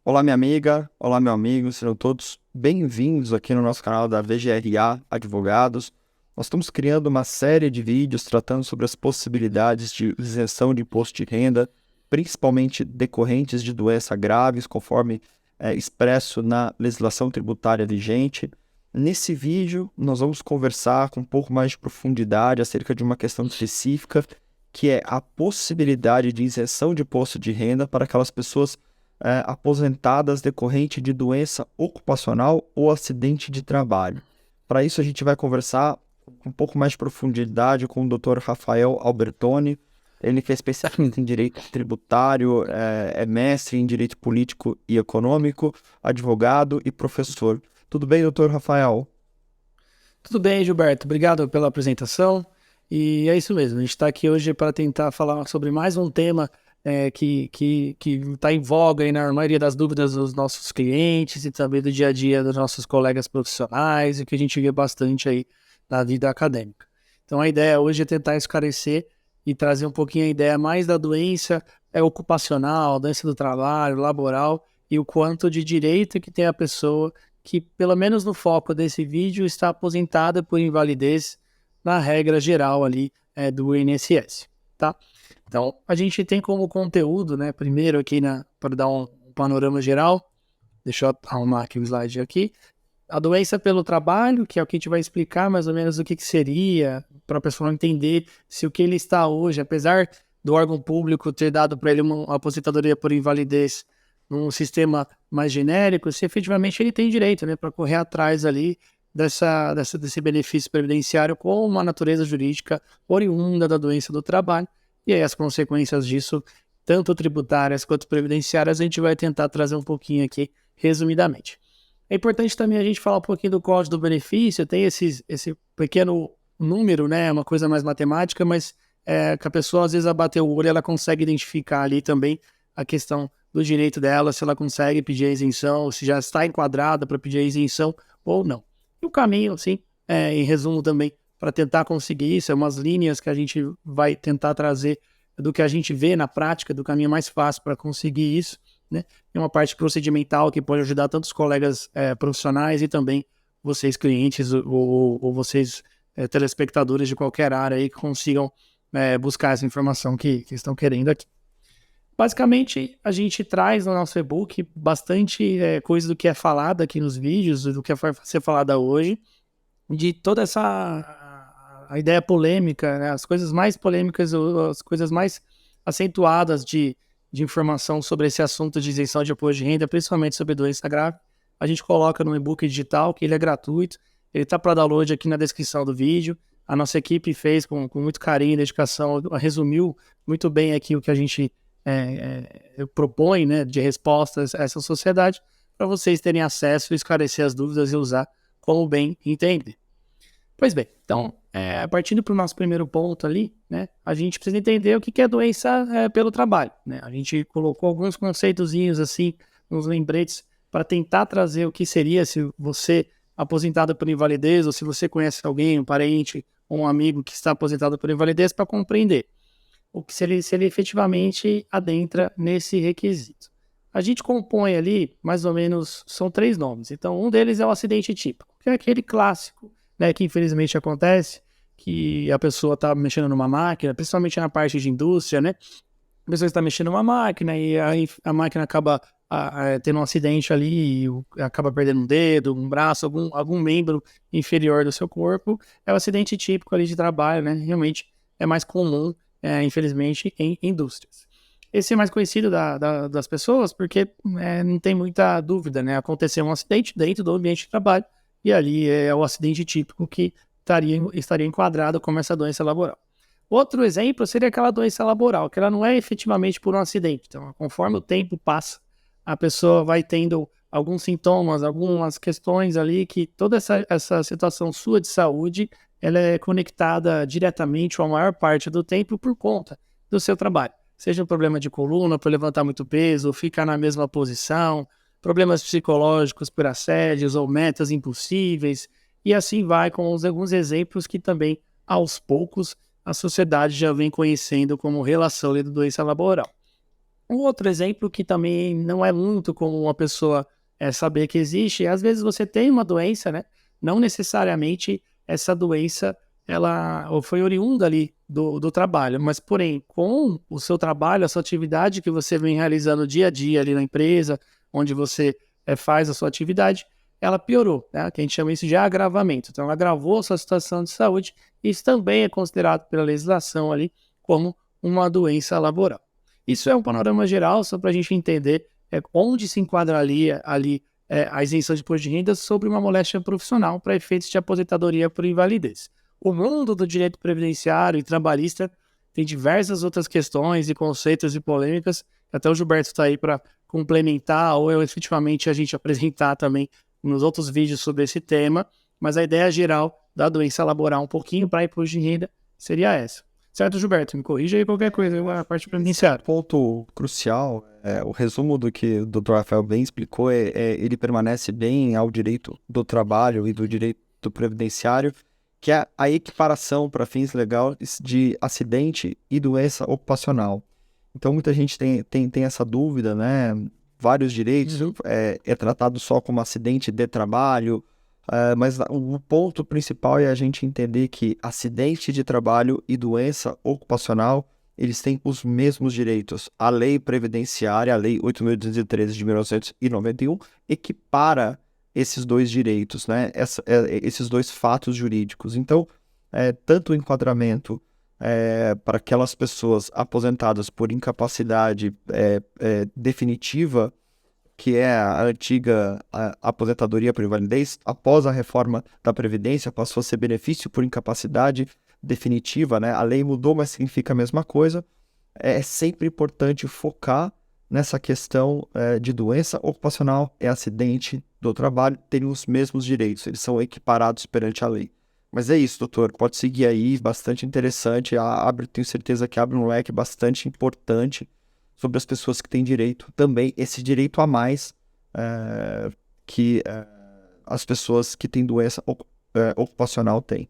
Olá, minha amiga, olá, meu amigo, sejam todos bem-vindos aqui no nosso canal da VGRA Advogados. Nós estamos criando uma série de vídeos tratando sobre as possibilidades de isenção de imposto de renda, principalmente decorrentes de doenças graves, conforme expresso na legislação tributária vigente. Nesse vídeo, nós vamos conversar com um pouco mais de profundidade acerca de uma questão específica, que é a possibilidade de isenção de imposto de renda para aquelas pessoas aposentadas decorrente de doença ocupacional ou acidente de trabalho. Para isso, a gente vai conversar com um pouco mais de profundidade com o Dr. Rafael Albertoni. Ele que é especialista em direito tributário, é mestre em direito político e econômico, advogado e professor. Tudo bem, doutor Rafael? Tudo bem, Gilberto. Obrigado pela apresentação. E é isso mesmo. A gente está aqui hoje para tentar falar sobre mais um tema que está em voga aí na maioria das dúvidas dos nossos clientes e também do dia a dia dos nossos colegas profissionais e que a gente vê bastante aí na vida acadêmica. Então, a ideia hoje é tentar esclarecer e trazer um pouquinho a ideia mais da doença ocupacional, doença do trabalho, laboral e o quanto de direito que tem a pessoa que, pelo menos no foco desse vídeo, está aposentada por invalidez na regra geral ali do INSS, tá? Então, a gente tem como conteúdo, né, primeiro aqui para dar um panorama geral, deixa eu arrumar aqui o slide aqui, a doença pelo trabalho, que é o que a gente vai explicar mais ou menos o que seria, para a pessoa entender se o que ele está hoje, apesar do órgão público ter dado para ele uma aposentadoria por invalidez num sistema mais genérico, se efetivamente ele tem direito, né, para correr atrás ali desse benefício previdenciário com uma natureza jurídica oriunda da doença do trabalho, e aí as consequências disso, tanto tributárias quanto previdenciárias, a gente vai tentar trazer um pouquinho aqui, resumidamente. É importante também a gente falar um pouquinho do código do benefício, tem esse pequeno número, né, uma coisa mais matemática, mas que a pessoa às vezes a bater o olho, ela consegue identificar ali também a questão do direito dela, se ela consegue pedir a isenção, se já está enquadrada para pedir a isenção ou não. E o caminho, assim, em resumo também, para tentar conseguir isso, é umas linhas que a gente vai tentar trazer do que a gente vê na prática, do caminho mais fácil para conseguir isso, né? Tem uma parte procedimental que pode ajudar tanto os colegas profissionais e também vocês clientes ou vocês telespectadores de qualquer área aí que consigam buscar essa informação que estão querendo aqui. Basicamente, a gente traz no nosso e-book bastante coisa do que é falado aqui nos vídeos, do que vai ser falada hoje, de toda a ideia polêmica, né? As coisas mais polêmicas, as coisas mais acentuadas de informação sobre esse assunto de isenção de imposto de renda, principalmente sobre doença grave. A gente coloca no e-book digital, que ele é gratuito, ele está para download aqui na descrição do vídeo. A nossa equipe fez com muito carinho e dedicação, resumiu muito bem aqui o que a gente propõe, né, de respostas a essa sociedade, para vocês terem acesso, esclarecer as dúvidas e usar como bem entender. Pois bem, então, partindo para o nosso primeiro ponto ali, né, a gente precisa entender o que é doença pelo trabalho, né? A gente colocou alguns conceitozinhos assim, nos lembretes, para tentar trazer o que seria se você aposentado por invalidez, ou se você conhece alguém, um parente ou um amigo que está aposentado por invalidez, para compreender o que se ele efetivamente adentra nesse requisito. A gente compõe ali, mais ou menos, são 3 nomes. Então, um deles é o acidente típico, que é aquele clássico, né, que infelizmente acontece, que a pessoa está mexendo numa máquina, principalmente na parte de indústria, né? A pessoa está mexendo numa máquina e a máquina acaba tendo um acidente ali, e acaba perdendo um dedo, um braço, algum membro inferior do seu corpo. É o acidente típico ali de trabalho, né? Realmente é mais comum, infelizmente, em indústrias. Esse é mais conhecido das pessoas porque não tem muita dúvida, né? Aconteceu um acidente dentro do ambiente de trabalho e ali é o acidente típico que estaria enquadrado como essa doença laboral. Outro exemplo seria aquela doença laboral, que ela não é efetivamente por um acidente. Então, conforme o tempo passa, a pessoa vai tendo alguns sintomas, algumas questões ali que toda essa situação sua de saúde, ela é conectada diretamente ou a maior parte do tempo por conta do seu trabalho. Seja um problema de coluna por levantar muito peso, ficar na mesma posição, problemas psicológicos por assédios ou metas impossíveis, e assim vai com alguns exemplos que também, aos poucos, a sociedade já vem conhecendo como relação de doença laboral. Um outro exemplo que também não é muito comum uma pessoa saber que existe, às vezes você tem uma doença, né? Não necessariamente essa doença ela ou foi oriunda ali do trabalho, mas porém, com o seu trabalho, a sua atividade que você vem realizando dia a dia ali na empresa, onde você faz a sua atividade, ela piorou, né? Que a gente chama isso de agravamento. Então, ela agravou a sua situação de saúde, e isso também é considerado pela legislação ali como uma doença laboral. Isso é um panorama geral, só para a gente entender onde se enquadraria ali a isenção de imposto de renda sobre uma moléstia profissional para efeitos de aposentadoria por invalidez. O mundo do direito previdenciário e trabalhista tem diversas outras questões e conceitos e polêmicas, até o Gilberto está aí para complementar ou efetivamente a gente apresentar também nos outros vídeos sobre esse tema, mas a ideia geral da doença laboral um pouquinho para imposto de renda seria essa. Certo, Gilberto? Me corrija aí qualquer coisa, a parte previdenciária. Ponto crucial, o resumo do que o Dr. Rafael bem explicou, ele permanece bem ao direito do trabalho e do direito previdenciário, que é a equiparação para fins legais de acidente e doença ocupacional. Então, muita gente tem essa dúvida, né? Vários direitos é tratado só como acidente de trabalho, mas o ponto principal é a gente entender que acidente de trabalho e doença ocupacional, eles têm os mesmos direitos. A lei previdenciária, a lei 8.213 de 1991, equipara esses dois direitos, né? Esses dois fatos jurídicos. Então, tanto o enquadramento para aquelas pessoas aposentadas por incapacidade definitiva, que é a antiga aposentadoria por invalidez, após a reforma da Previdência, passou a ser benefício por incapacidade definitiva, né? A lei mudou, mas significa a mesma coisa. É sempre importante focar nessa questão de doença ocupacional e acidente do trabalho, terem os mesmos direitos, eles são equiparados perante a lei. Mas é isso, doutor, pode seguir aí, bastante interessante, tenho certeza que abre um leque bastante importante sobre as pessoas que têm direito, também esse direito a mais que as pessoas que têm doença ocupacional têm.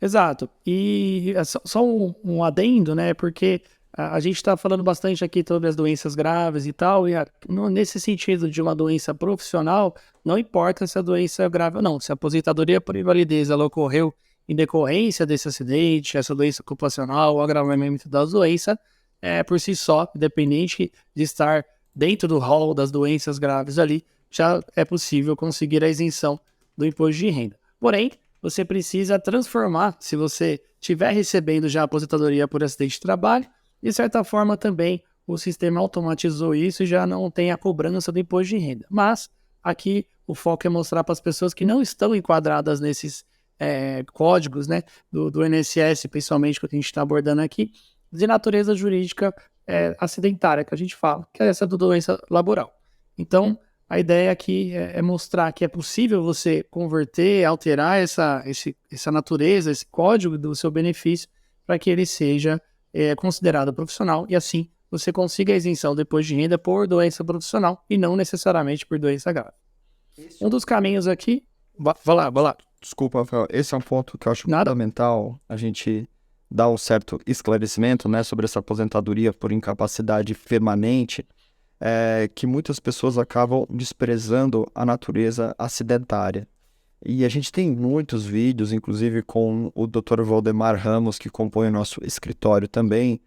Exato. E só um adendo, né? Porque a gente está falando bastante aqui sobre as doenças graves e tal, e nesse sentido de uma doença profissional, não importa se a doença é grave ou não, se a aposentadoria por invalidez ela ocorreu em decorrência desse acidente, essa doença ocupacional, o agravamento da doença, por si só, independente de estar dentro do rol das doenças graves ali, já é possível conseguir a isenção do imposto de renda. Porém, você precisa transformar, se você estiver recebendo já a aposentadoria por acidente de trabalho, de certa forma também o sistema automatizou isso e já não tem a cobrança do imposto de renda. Mas aqui o foco é mostrar para as pessoas que não estão enquadradas nesses códigos, né, do INSS, principalmente que a gente está abordando aqui, de natureza jurídica acidentária, que a gente fala, que é essa do doença laboral. Então, a ideia aqui é mostrar que é possível você converter, alterar essa natureza, esse código do seu benefício, para que ele seja considerado profissional e assim você consiga a isenção depois de renda por doença profissional e não necessariamente por doença grave. Um dos caminhos aqui... Vai lá. Desculpa, Rafael, esse é um ponto que eu acho Nada. fundamental a gente dar um certo esclarecimento, né, sobre essa aposentadoria por incapacidade permanente, que muitas pessoas acabam desprezando a natureza acidentária. E a gente tem muitos vídeos, inclusive com o Dr. Valdemar Ramos, que compõe o nosso escritório também,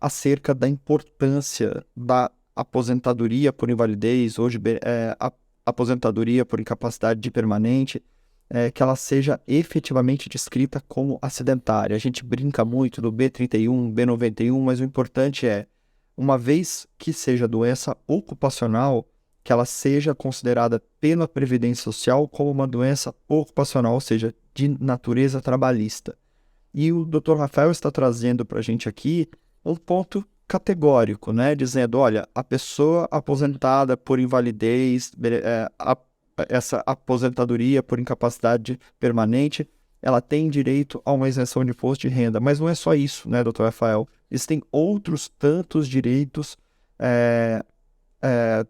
acerca da importância da aposentadoria por invalidez, hoje aposentadoria por incapacidade de permanente, que ela seja efetivamente descrita como acidentária. A gente brinca muito do B31, B91, mas o importante é, uma vez que seja doença ocupacional, que ela seja considerada pela Previdência Social como uma doença ocupacional, ou seja, de natureza trabalhista. E o Dr. Rafael está trazendo para a gente aqui um ponto categórico, né? Dizendo, olha, a pessoa aposentada por invalidez, essa aposentadoria por incapacidade permanente, ela tem direito a uma isenção de imposto de renda. Mas não é só isso, né, Dr. Rafael? Existem outros tantos direitos,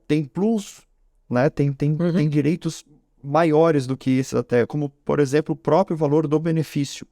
tem plus, né? Tem direitos maiores do que esses até, como, por exemplo, o próprio valor do benefício.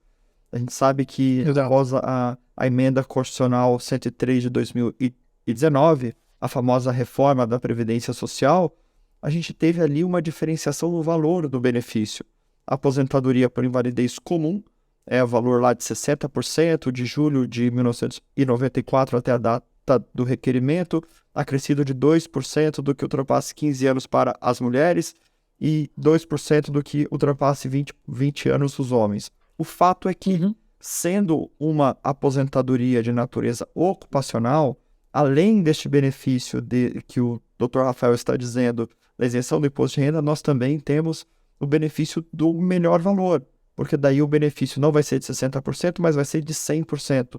A gente sabe que Exato. após a emenda constitucional 103 de 2019, a famosa reforma da Previdência Social, a gente teve ali uma diferenciação no valor do benefício. A aposentadoria por invalidez comum é o valor lá de 60% de julho de 1994 até a data do requerimento, acrescido de 2% do que ultrapasse 15 anos para as mulheres e 2% do que ultrapasse 20 anos os homens. O fato é que, sendo uma aposentadoria de natureza ocupacional, além deste benefício que o Dr. Rafael está dizendo, da isenção do imposto de renda, nós também temos o benefício do melhor valor, porque daí o benefício não vai ser de 60%, mas vai ser de 100%.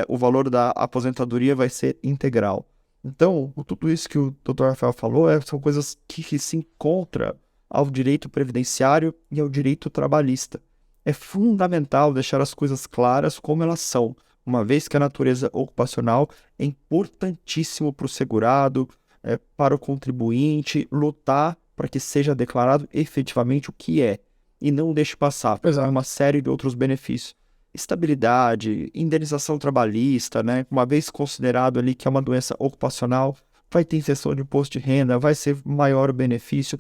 O valor da aposentadoria vai ser integral. Então, tudo isso que o Dr. Rafael falou são coisas que se encontram ao direito previdenciário e ao direito trabalhista. É fundamental deixar as coisas claras como elas são, uma vez que a natureza ocupacional é importantíssimo para o segurado, para o contribuinte, lutar para que seja declarado efetivamente o que é, e não deixe passar uma série de outros benefícios. Estabilidade, indenização trabalhista, né? Uma vez considerado ali que é uma doença ocupacional, vai ter isenção de imposto de renda, vai ser maior o benefício,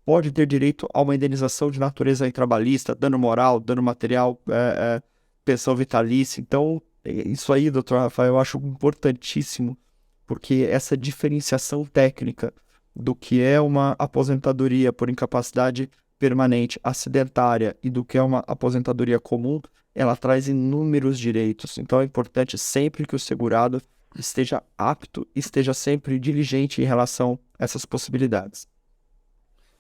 pode ter direito a uma indenização de natureza trabalhista, dano moral, dano material, pensão vitalícia. Então, isso aí, doutor Rafael, eu acho importantíssimo, porque essa diferenciação técnica do que é uma aposentadoria por incapacidade permanente, acidentária, e do que é uma aposentadoria comum, ela traz inúmeros direitos. Então é importante sempre que o segurado esteja apto, esteja sempre diligente em relação a essas possibilidades.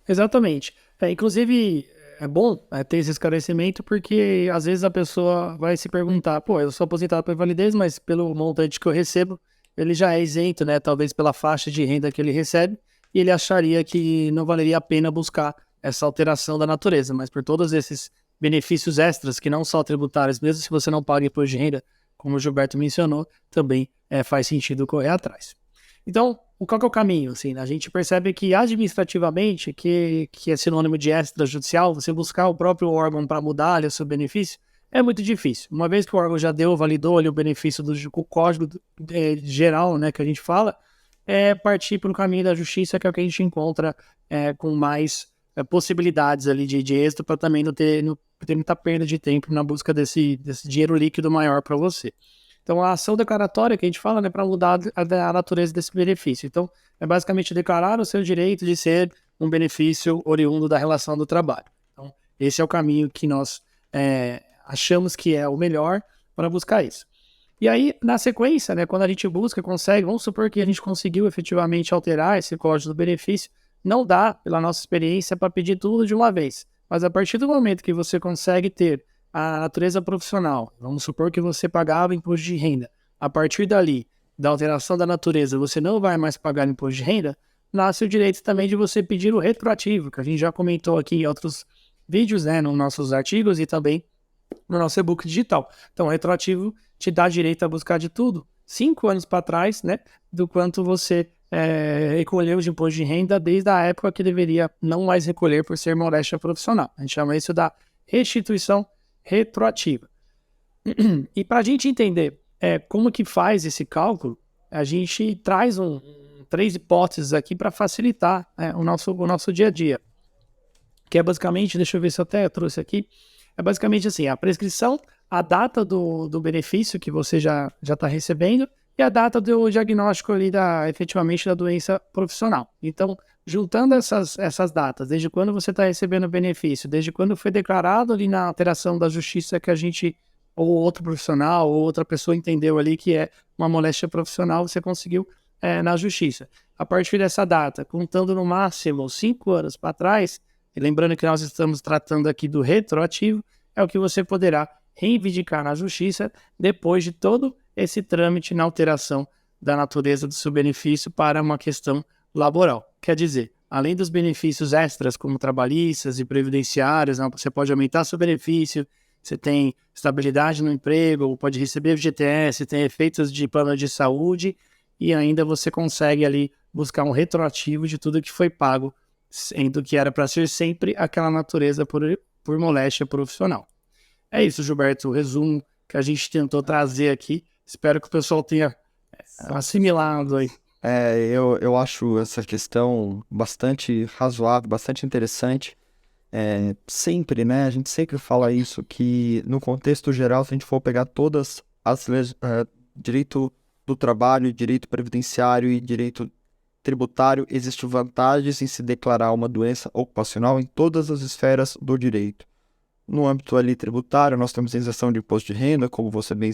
Exatamente. Inclusive, é bom ter esse esclarecimento, porque às vezes a pessoa vai se perguntar, pô, eu sou aposentado por invalidez, mas pelo montante que eu recebo, ele já é isento, né? Talvez pela faixa de renda que ele recebe, e ele acharia que não valeria a pena buscar essa alteração da natureza, mas por todos esses benefícios extras, que não são tributários, mesmo se você não paga imposto de renda, como o Gilberto mencionou, também faz sentido correr atrás. Então, qual que é o caminho? Assim, a gente percebe que administrativamente, que é sinônimo de extrajudicial, você buscar o próprio órgão para mudar ali, o seu benefício, é muito difícil. Uma vez que o órgão já validou ali o benefício do código geral, né, que a gente fala, é partir para o caminho da justiça, que é o que a gente encontra com mais possibilidades ali de êxito, para também não ter muita perda de tempo na busca desse dinheiro líquido maior para você. Então, a ação declaratória que a gente fala, né, para mudar a natureza desse benefício. Então, é basicamente declarar o seu direito de ser um benefício oriundo da relação do trabalho. Então, esse é o caminho que nós achamos que é o melhor para buscar isso. E aí, na sequência, né, quando a gente consegue, vamos supor que a gente conseguiu efetivamente alterar esse código do benefício, não dá, pela nossa experiência, para pedir tudo de uma vez. Mas a partir do momento que você consegue ter a natureza profissional, vamos supor que você pagava imposto de renda, a partir dali, da alteração da natureza, você não vai mais pagar imposto de renda, nasce o direito também de você pedir o retroativo, que a gente já comentou aqui em outros vídeos, né, nos nossos artigos e também no nosso e-book digital. Então, o retroativo te dá direito a buscar de tudo, 5 anos para trás, né, do quanto você recolheu de imposto de renda desde a época que deveria não mais recolher por ser moléstia profissional. A gente chama isso da restituição retroativa. E para a gente entender como que faz esse cálculo, a gente traz 3 hipóteses aqui para facilitar o nosso dia a dia. Que é basicamente, deixa eu ver se eu até trouxe aqui, é basicamente assim, a prescrição, a data do benefício que você já está recebendo e a data do diagnóstico ali efetivamente da doença profissional. Então, juntando essas datas, desde quando você está recebendo o benefício, desde quando foi declarado ali na alteração da justiça que a gente, ou outro profissional, ou outra pessoa entendeu ali que é uma moléstia profissional, você conseguiu na justiça. A partir dessa data, contando no máximo 5 anos para trás, e lembrando que nós estamos tratando aqui do retroativo, é o que você poderá reivindicar na justiça depois de todo esse trâmite na alteração da natureza do seu benefício para uma questão laboral. Quer dizer, além dos benefícios extras, como trabalhistas e previdenciários, né, você pode aumentar seu benefício, você tem estabilidade no emprego, pode receber FGTS, tem efeitos de plano de saúde e ainda você consegue ali buscar um retroativo de tudo que foi pago, sendo que era para ser sempre aquela natureza por moléstia profissional. É isso, Gilberto, o resumo que a gente tentou trazer aqui. Espero que o pessoal tenha assimilado aí. Eu acho essa questão bastante razoável, bastante interessante. Sempre, né? A gente sempre fala isso, que no contexto geral, se a gente for pegar todas as leis, direito do trabalho, direito previdenciário e direito tributário, existem vantagens em se declarar uma doença ocupacional em todas as esferas do direito. No âmbito ali tributário, nós temos a isenção de imposto de renda, como você bem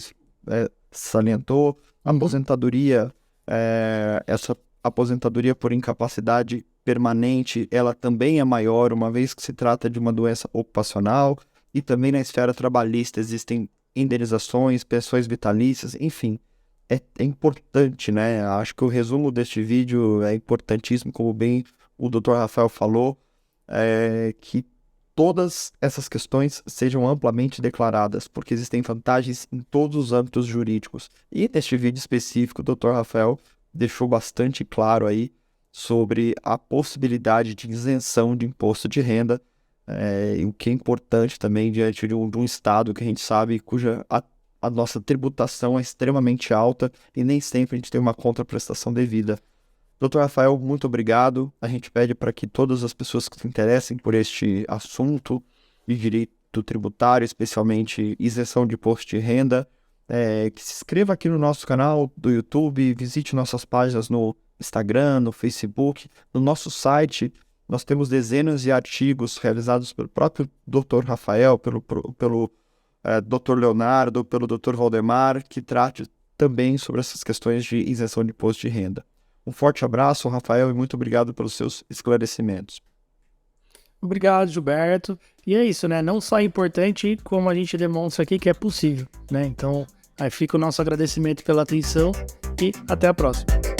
salientou, a aposentadoria, essa aposentadoria por incapacidade permanente, ela também é maior, uma vez que se trata de uma doença ocupacional, e também na esfera trabalhista existem indenizações, pensões vitalícias, enfim, é importante, né? Acho que o resumo deste vídeo é importantíssimo, como bem o Dr. Rafael falou, que todas essas questões sejam amplamente declaradas, porque existem vantagens em todos os âmbitos jurídicos. E neste vídeo específico, o Dr. Rafael deixou bastante claro aí sobre a possibilidade de isenção de imposto de renda, e o que é importante também diante de um estado que a gente sabe cuja a nossa tributação é extremamente alta e nem sempre a gente tem uma contraprestação devida. Dr. Rafael, muito obrigado. A gente pede para que todas as pessoas que se interessem por este assunto de direito tributário, especialmente isenção de imposto de renda, que se inscreva aqui no nosso canal do YouTube, visite nossas páginas no Instagram, no Facebook, no nosso site. Nós temos dezenas de artigos realizados pelo próprio Dr. Rafael, pelo Dr. Leonardo, pelo Dr. Valdemar, que trate também sobre essas questões de isenção de imposto de renda. Um forte abraço, Rafael, e muito obrigado pelos seus esclarecimentos. Obrigado, Gilberto. E é isso, né? Não só é importante, como a gente demonstra aqui que é possível, né? Então, aí fica o nosso agradecimento pela atenção e até a próxima.